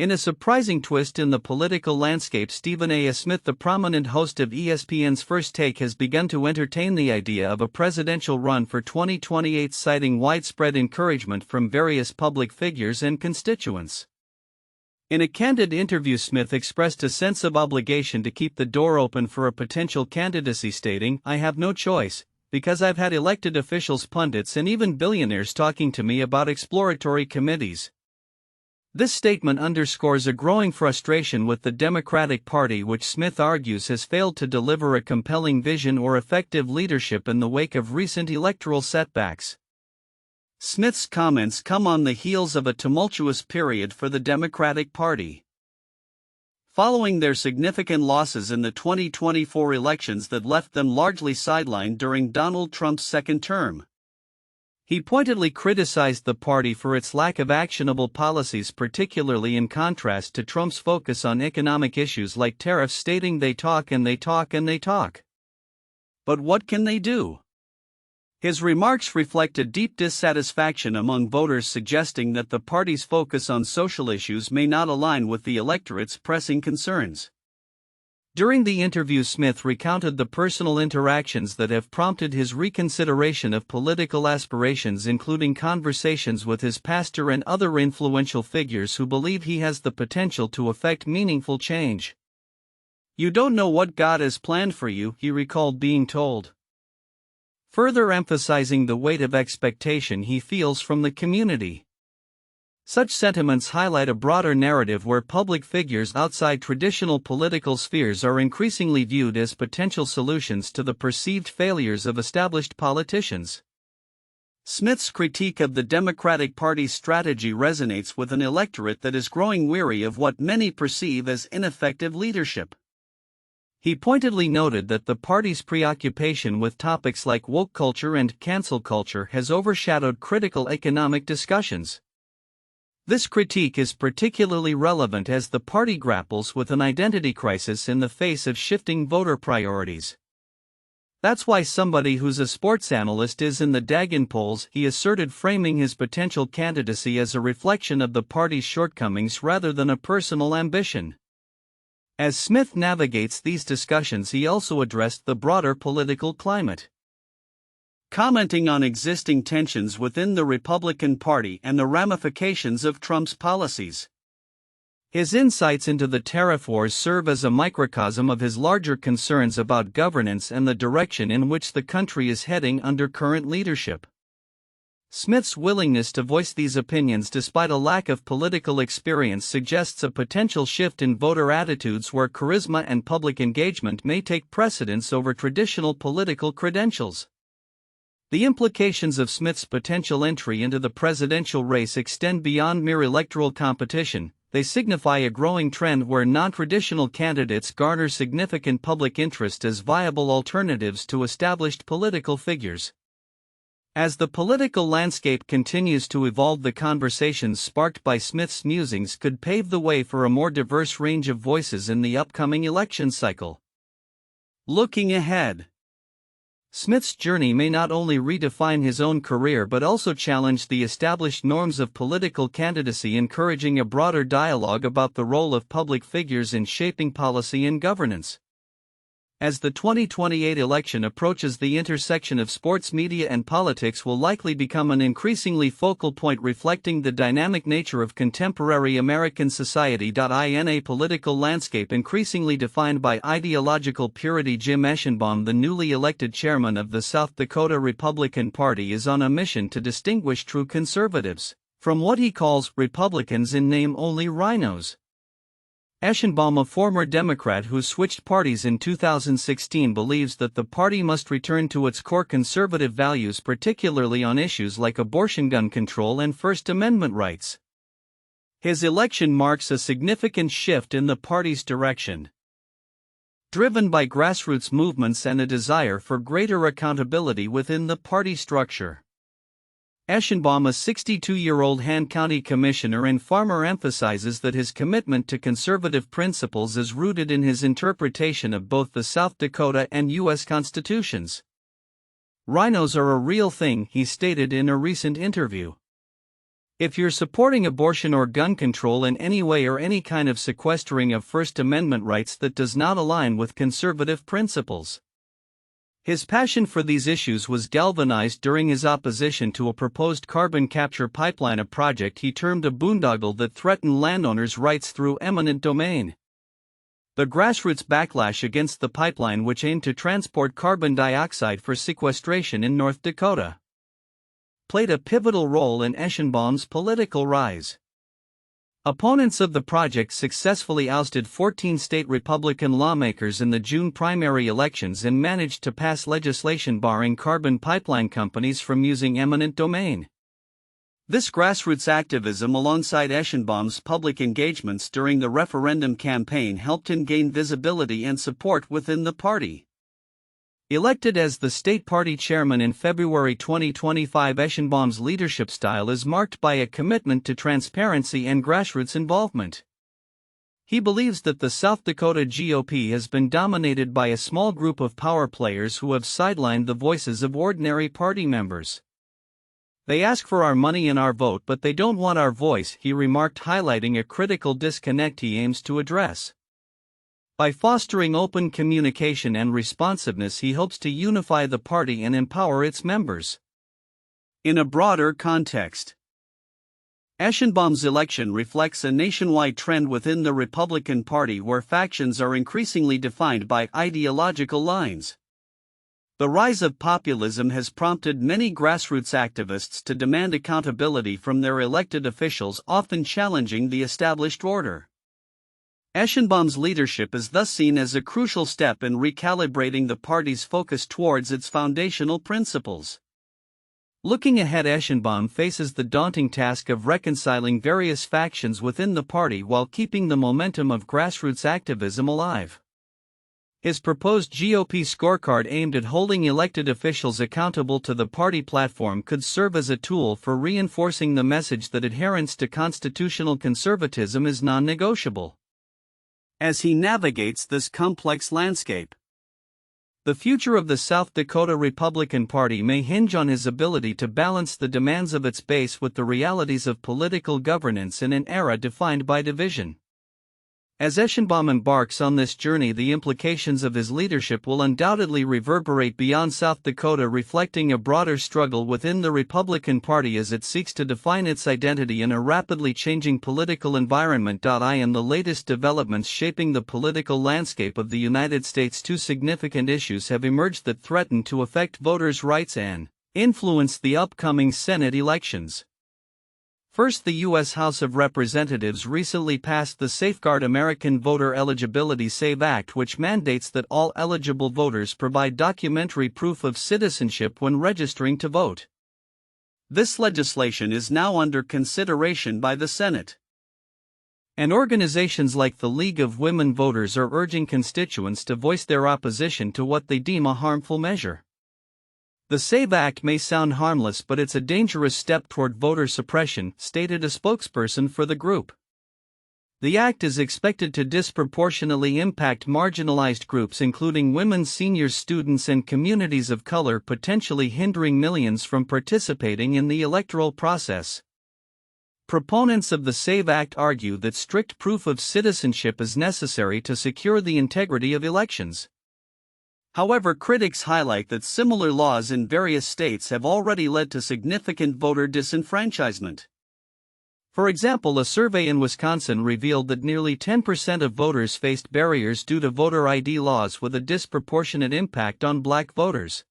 In a surprising twist in the political landscape, Stephen A. Smith, the prominent host of ESPN's First Take, has begun to entertain the idea of a presidential run for 2028, citing widespread encouragement from various public figures and constituents. In a candid interview, Smith expressed a sense of obligation to keep the door open for a potential candidacy, stating, "I have no choice, because I've had elected officials, pundits, and even billionaires talking to me about exploratory committees." This statement underscores a growing frustration with the Democratic Party, which Smith argues has failed to deliver a compelling vision or effective leadership in the wake of recent electoral setbacks. Smith's comments come on the heels of a tumultuous period for the Democratic Party. Following their significant losses in the 2024 elections that left them largely sidelined during Donald Trump's second term, he pointedly criticized the party for its lack of actionable policies, particularly in contrast to Trump's focus on economic issues like tariffs, stating, "They talk and they talk and they talk. But what can they do?" His remarks reflect a deep dissatisfaction among voters, suggesting that the party's focus on social issues may not align with the electorate's pressing concerns. During the interview, Smith recounted the personal interactions that have prompted his reconsideration of political aspirations, including conversations with his pastor and other influential figures who believe he has the potential to effect meaningful change. "You don't know what God has planned for you," he recalled being told, further emphasizing the weight of expectation he feels from the community. Such sentiments highlight a broader narrative where public figures outside traditional political spheres are increasingly viewed as potential solutions to the perceived failures of established politicians. Smith's critique of the Democratic Party's strategy resonates with an electorate that is growing weary of what many perceive as ineffective leadership. He pointedly noted that the party's preoccupation with topics like woke culture and cancel culture has overshadowed critical economic discussions. This critique is particularly relevant as the party grapples with an identity crisis in the face of shifting voter priorities. "That's why somebody who's a sports analyst is in the Dagen polls," he asserted, framing his potential candidacy as a reflection of the party's shortcomings rather than a personal ambition. As Smith navigates these discussions, he also addressed the broader political climate, commenting on existing tensions within the Republican Party and the ramifications of Trump's policies. His insights into the tariff wars serve as a microcosm of his larger concerns about governance and the direction in which the country is heading under current leadership. Smith's willingness to voice these opinions despite a lack of political experience suggests a potential shift in voter attitudes where charisma and public engagement may take precedence over traditional political credentials. The implications of Smith's potential entry into the presidential race extend beyond mere electoral competition. They signify a growing trend where non-traditional candidates garner significant public interest as viable alternatives to established political figures. As the political landscape continues to evolve, the conversations sparked by Smith's musings could pave the way for a more diverse range of voices in the upcoming election cycle. Looking ahead, Smith's journey may not only redefine his own career but also challenge the established norms of political candidacy, encouraging a broader dialogue about the role of public figures in shaping policy and governance. As the 2028 election approaches, the intersection of sports, media, and politics will likely become an increasingly focal point, reflecting the dynamic nature of contemporary American society. In a political landscape increasingly defined by ideological purity, Jim Eschenbaum, the newly elected chairman of the South Dakota Republican Party, is on a mission to distinguish true conservatives from what he calls Republicans in name-only RINOs. Eschenbaum, a former Democrat who switched parties in 2016, believes that the party must return to its core conservative values, particularly on issues like abortion, gun control, and First Amendment rights. His election marks a significant shift in the party's direction, driven by grassroots movements and a desire for greater accountability within the party structure. Eschenbaum, a 62-year-old Han County commissioner and farmer, emphasizes that his commitment to conservative principles is rooted in his interpretation of both the South Dakota and U.S. constitutions. "RINOs are a real thing," he stated in a recent interview. If you're supporting abortion or gun control in any way or any kind of sequestering of First Amendment rights that does not align with conservative principles. His passion for these issues was galvanized during his opposition to a proposed carbon capture pipeline, a project he termed a boondoggle that threatened landowners' rights through eminent domain. The grassroots backlash against the pipeline, which aimed to transport carbon dioxide for sequestration in North Dakota, played a pivotal role in Eschenbaum's political rise. Opponents of the project successfully ousted 14 state Republican lawmakers in the June primary elections and managed to pass legislation barring carbon pipeline companies from using eminent domain. This grassroots activism, alongside Eschenbaum's public engagements during the referendum campaign, helped him gain visibility and support within the party. Elected as the state party chairman in February 2025, Eschenbaum's leadership style is marked by a commitment to transparency and grassroots involvement. He believes that the South Dakota GOP has been dominated by a small group of power players who have sidelined the voices of ordinary party members. They ask for our money and our vote, but they don't want our voice, he remarked, highlighting a critical disconnect he aims to address. By fostering open communication and responsiveness, he hopes to unify the party and empower its members. In a broader context, Eschenbaum's election reflects a nationwide trend within the Republican Party where factions are increasingly defined by ideological lines. The rise of populism has prompted many grassroots activists to demand accountability from their elected officials, often challenging the established order. Eschenbaum's leadership is thus seen as a crucial step in recalibrating the party's focus towards its foundational principles. Looking ahead, Eschenbaum faces the daunting task of reconciling various factions within the party while keeping the momentum of grassroots activism alive. His proposed GOP scorecard aimed at holding elected officials accountable to the party platform could serve as a tool for reinforcing the message that adherence to constitutional conservatism is non-negotiable. As he navigates this complex landscape, the future of the South Dakota Republican Party may hinge on his ability to balance the demands of its base with the realities of political governance in an era defined by division. As Eschenbaum embarks on this journey, the implications of his leadership will undoubtedly reverberate beyond South Dakota, reflecting a broader struggle within the Republican Party as it seeks to define its identity in a rapidly changing political environment. In the latest developments shaping the political landscape of the United States, two significant issues have emerged that threaten to affect voters' rights and influence the upcoming Senate elections. First, the U.S. House of Representatives recently passed the Safeguard American Voter Eligibility SAVE Act, which mandates that all eligible voters provide documentary proof of citizenship when registering to vote. This legislation is now under consideration by the Senate. And organizations like the League of Women Voters are urging constituents to voice their opposition to what they deem a harmful measure. The SAVE Act may sound harmless, but it's a dangerous step toward voter suppression, stated a spokesperson for the group. The act is expected to disproportionately impact marginalized groups, including women, seniors, students, and communities of color, potentially hindering millions from participating in the electoral process. Proponents of the SAVE Act argue that strict proof of citizenship is necessary to secure the integrity of elections. However, critics highlight that similar laws in various states have already led to significant voter disenfranchisement. For example, a survey in Wisconsin revealed that nearly 10% of voters faced barriers due to voter ID laws, with a disproportionate impact on Black voters.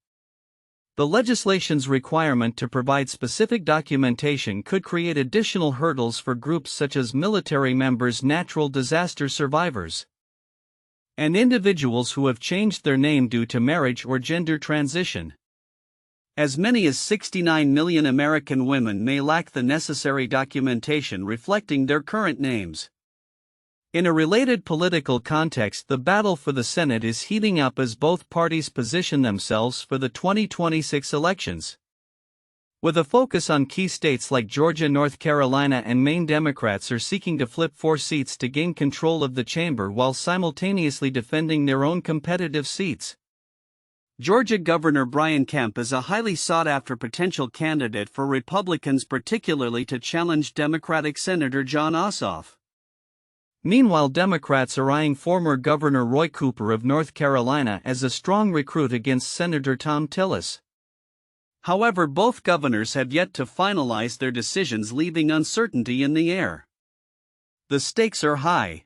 The legislation's requirement to provide specific documentation could create additional hurdles for groups such as military members, natural disaster survivors, and individuals who have changed their name due to marriage or gender transition. As many as 69 million American women may lack the necessary documentation reflecting their current names. In a related political context, the battle for the Senate is heating up as both parties position themselves for the 2026 elections. With a focus on key states like Georgia, North Carolina, and Maine, Democrats are seeking to flip 4 seats to gain control of the chamber while simultaneously defending their own competitive seats. Georgia Governor Brian Kemp is a highly sought-after potential candidate for Republicans, particularly to challenge Democratic Senator Jon Ossoff. Meanwhile, Democrats are eyeing former Governor Roy Cooper of North Carolina as a strong recruit against Senator Thom Tillis. However, both governors have yet to finalize their decisions, leaving uncertainty in the air. The stakes are high.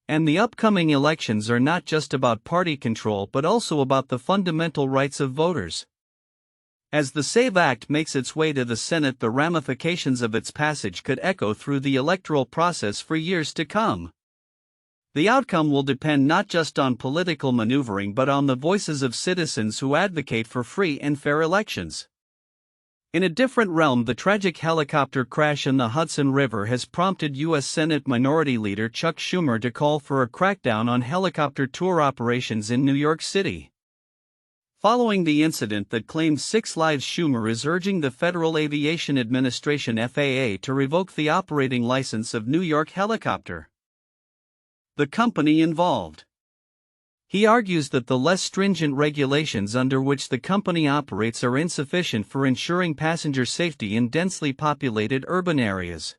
And the upcoming elections are not just about party control but also about the fundamental rights of voters. As the SAVE Act makes its way to the Senate, the ramifications of its passage could echo through the electoral process for years to come. The outcome will depend not just on political maneuvering but on the voices of citizens who advocate for free and fair elections. In a different realm, the tragic helicopter crash in the Hudson River has prompted U.S. Senate Minority Leader Chuck Schumer to call for a crackdown on helicopter tour operations in New York City. Following the incident that claimed 6 lives, Schumer is urging the Federal Aviation Administration (FAA) to revoke the operating license of New York Helicopter, the company involved. He argues that the less stringent regulations under which the company operates are insufficient for ensuring passenger safety in densely populated urban areas.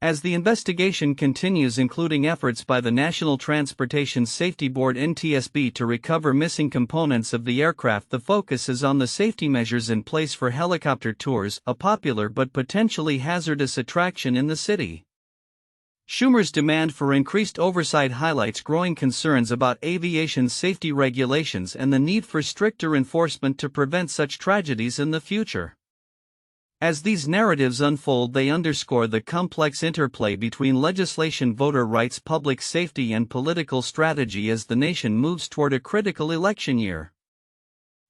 As the investigation continues, including efforts by the National Transportation Safety Board (NTSB) to recover missing components of the aircraft, the focus is on the safety measures in place for helicopter tours, a popular but potentially hazardous attraction in the city. Schumer's demand for increased oversight highlights growing concerns about aviation safety regulations and the need for stricter enforcement to prevent such tragedies in the future. As these narratives unfold, they underscore the complex interplay between legislation, voter rights, public safety, and political strategy as the nation moves toward a critical election year.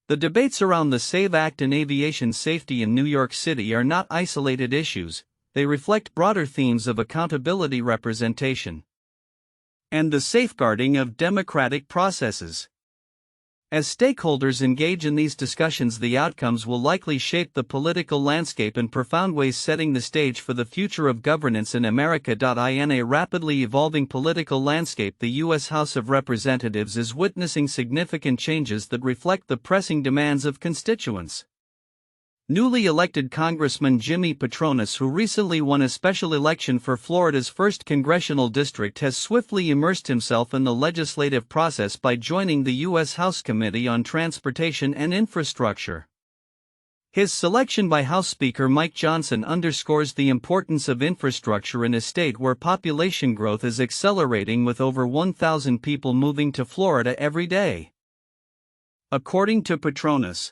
The debates around the SAVE Act and aviation safety in New York City are not isolated issues. They reflect broader themes of accountability, representation, and the safeguarding of democratic processes. As stakeholders engage in these discussions, the outcomes will likely shape the political landscape in profound ways, setting the stage for the future of governance in America. In a rapidly evolving political landscape, the U.S. House of Representatives is witnessing significant changes that reflect the pressing demands of constituents. Newly elected Congressman Jimmy Patronis, who recently won a special election for Florida's 1st congressional district, has swiftly immersed himself in the legislative process by joining the U.S. House Committee on Transportation and Infrastructure. His selection by House Speaker Mike Johnson underscores the importance of infrastructure in a state where population growth is accelerating, with over 1,000 people moving to Florida every day. According to Patronis,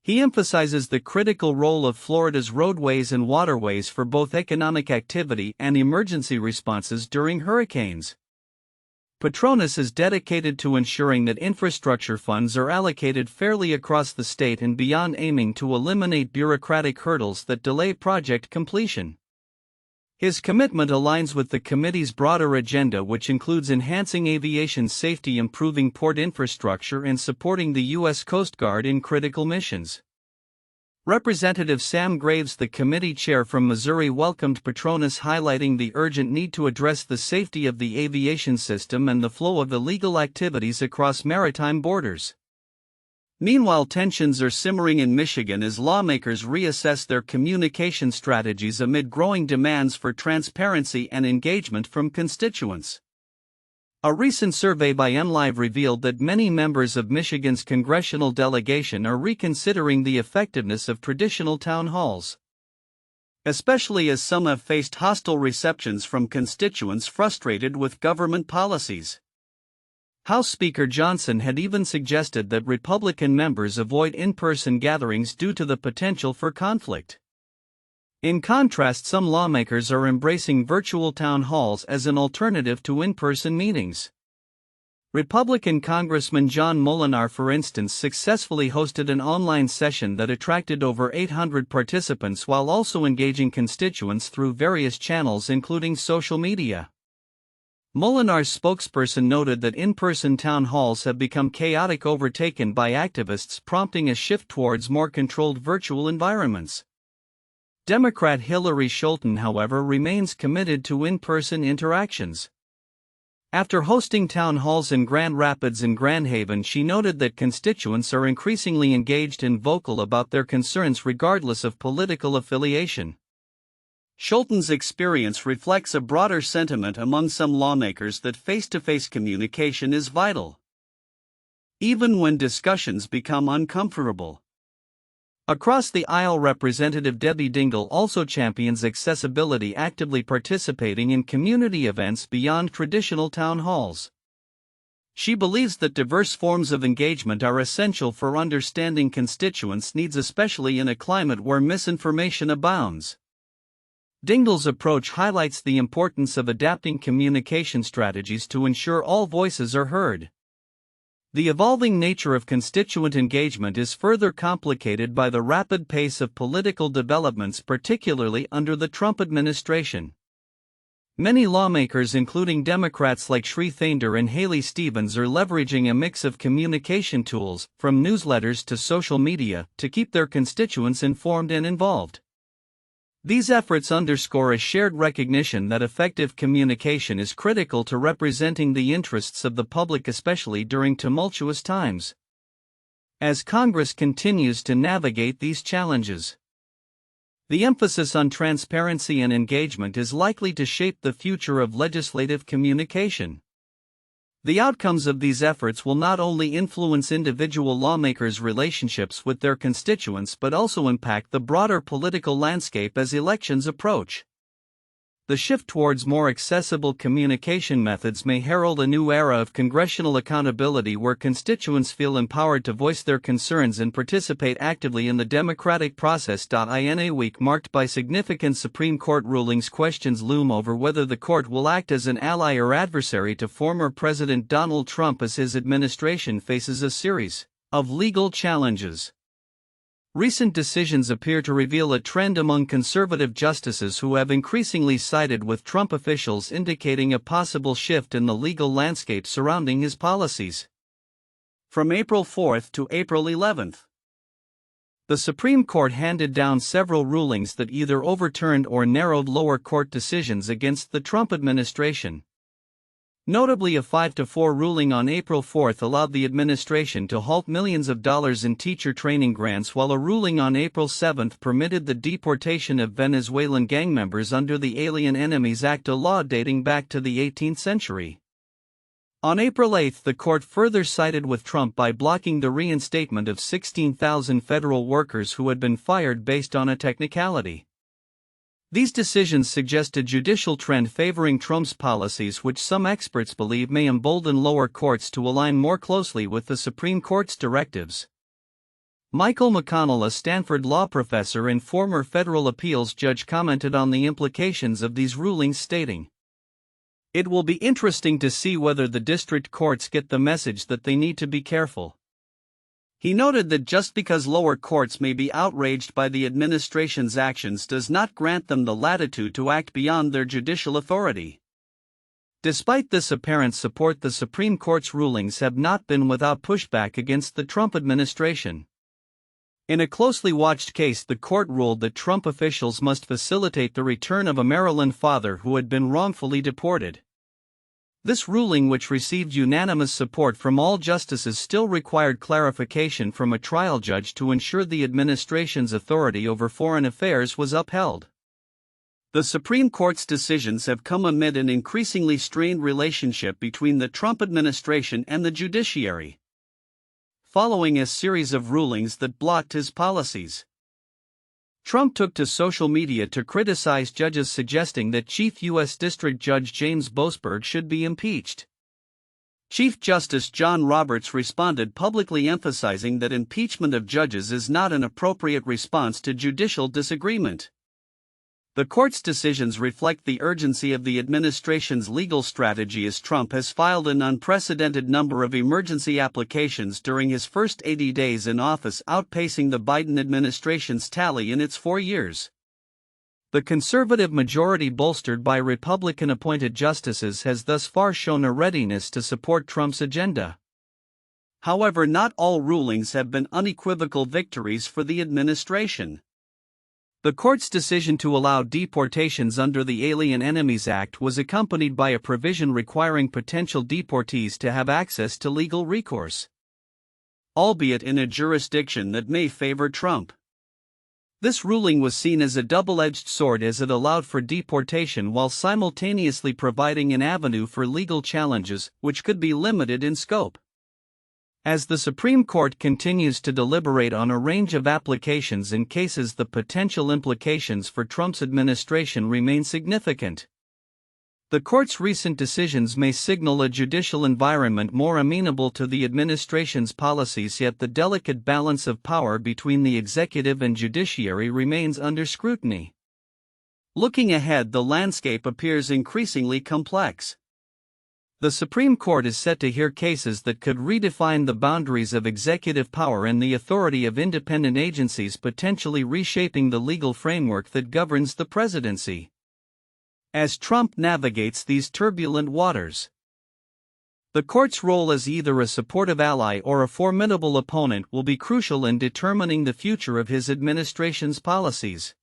he emphasizes the critical role of Florida's roadways and waterways for both economic activity and emergency responses during hurricanes. Patronis is dedicated to ensuring that infrastructure funds are allocated fairly across the state and beyond, aiming to eliminate bureaucratic hurdles that delay project completion. His commitment aligns with the committee's broader agenda, which includes enhancing aviation safety, improving port infrastructure, and supporting the U.S. Coast Guard in critical missions. Representative Sam Graves, the committee chair from Missouri, welcomed Patronis, highlighting the urgent need to address the safety of the aviation system and the flow of illegal activities across maritime borders. Meanwhile, tensions are simmering in Michigan as lawmakers reassess their communication strategies amid growing demands for transparency and engagement from constituents. A recent survey by MLive revealed that many members of Michigan's congressional delegation are reconsidering the effectiveness of traditional town halls, especially as some have faced hostile receptions from constituents frustrated with government policies. House Speaker Johnson had even suggested that Republican members avoid in-person gatherings due to the potential for conflict. In contrast, some lawmakers are embracing virtual town halls as an alternative to in-person meetings. Republican Congressman John Molinar, for instance, successfully hosted an online session that attracted over 800 participants while also engaging constituents through various channels, including social media. Molinar's spokesperson noted that in-person town halls have become chaotic, overtaken by activists, prompting a shift towards more controlled virtual environments. Democrat Hillary Scholten, however, remains committed to in-person interactions. After hosting town halls in Grand Rapids and Grand Haven, she noted that constituents are increasingly engaged and vocal about their concerns regardless of political affiliation. Schulten's experience reflects a broader sentiment among some lawmakers that face-to-face communication is vital, even when discussions become uncomfortable. Across the aisle, Representative Debbie Dingell also champions accessibility, actively participating in community events beyond traditional town halls. She believes that diverse forms of engagement are essential for understanding constituents' needs, especially in a climate where misinformation abounds. Dingell's approach highlights the importance of adapting communication strategies to ensure all voices are heard. The evolving nature of constituent engagement is further complicated by the rapid pace of political developments, particularly under the Trump administration. Many lawmakers, including Democrats like Sri Thander and Haley Stevens, are leveraging a mix of communication tools, from newsletters to social media, to keep their constituents informed and involved. These efforts underscore a shared recognition that effective communication is critical to representing the interests of the public, especially during tumultuous times. As Congress continues to navigate these challenges, the emphasis on transparency and engagement is likely to shape the future of legislative communication. The outcomes of these efforts will not only influence individual lawmakers' relationships with their constituents but also impact the broader political landscape as elections approach. The shift towards more accessible communication methods may herald a new era of congressional accountability where constituents feel empowered to voice their concerns and participate actively in the democratic process. In a week marked by significant Supreme Court rulings, questions loom over whether the court will act as an ally or adversary to former President Donald Trump as his administration faces a series of legal challenges. Recent decisions appear to reveal a trend among conservative justices who have increasingly sided with Trump officials, indicating a possible shift in the legal landscape surrounding his policies. From April 4 to April 11, the Supreme Court handed down several rulings that either overturned or narrowed lower court decisions against the Trump administration. Notably, a 5-4 ruling on April 4 allowed the administration to halt millions of dollars in teacher training grants, while a ruling on April 7 permitted the deportation of Venezuelan gang members under the Alien Enemies Act, a law dating back to the 18th century. On April 8, the court further sided with Trump by blocking the reinstatement of 16,000 federal workers who had been fired based on a technicality. These decisions suggest a judicial trend favoring Trump's policies, which some experts believe may embolden lower courts to align more closely with the Supreme Court's directives. Michael McConnell, a Stanford law professor and former federal appeals judge, commented on the implications of these rulings, stating, "It will be interesting to see whether the district courts get the message that they need to be careful." He noted that just because lower courts may be outraged by the administration's actions does not grant them the latitude to act beyond their judicial authority. Despite this apparent support, the Supreme Court's rulings have not been without pushback against the Trump administration. In a closely watched case, the court ruled that Trump officials must facilitate the return of a Maryland father who had been wrongfully deported. This ruling, which received unanimous support from all justices, still required clarification from a trial judge to ensure the administration's authority over foreign affairs was upheld. The Supreme Court's decisions have come amid an increasingly strained relationship between the Trump administration and the judiciary, following a series of rulings that blocked his policies. Trump took to social media to criticize judges, suggesting that Chief U.S. District Judge James Boasberg should be impeached. Chief Justice John Roberts responded, publicly emphasizing that impeachment of judges is not an appropriate response to judicial disagreement. The court's decisions reflect the urgency of the administration's legal strategy, as Trump has filed an unprecedented number of emergency applications during his first 80 days in office, outpacing the Biden administration's tally in its 4 years. The conservative majority, bolstered by Republican-appointed justices, has thus far shown a readiness to support Trump's agenda. However, not all rulings have been unequivocal victories for the administration. The court's decision to allow deportations under the Alien Enemies Act was accompanied by a provision requiring potential deportees to have access to legal recourse, albeit in a jurisdiction that may favor Trump. This ruling was seen as a double-edged sword as it allowed for deportation while simultaneously providing an avenue for legal challenges, which could be limited in scope. As the Supreme Court continues to deliberate on a range of applications in cases, the potential implications for Trump's administration remain significant. The court's recent decisions may signal a judicial environment more amenable to the administration's policies, yet the delicate balance of power between the executive and judiciary remains under scrutiny. Looking ahead, the landscape appears increasingly complex. The Supreme Court is set to hear cases that could redefine the boundaries of executive power and the authority of independent agencies, potentially reshaping the legal framework that governs the presidency. As Trump navigates these turbulent waters, the court's role as either a supportive ally or a formidable opponent will be crucial in determining the future of his administration's policies.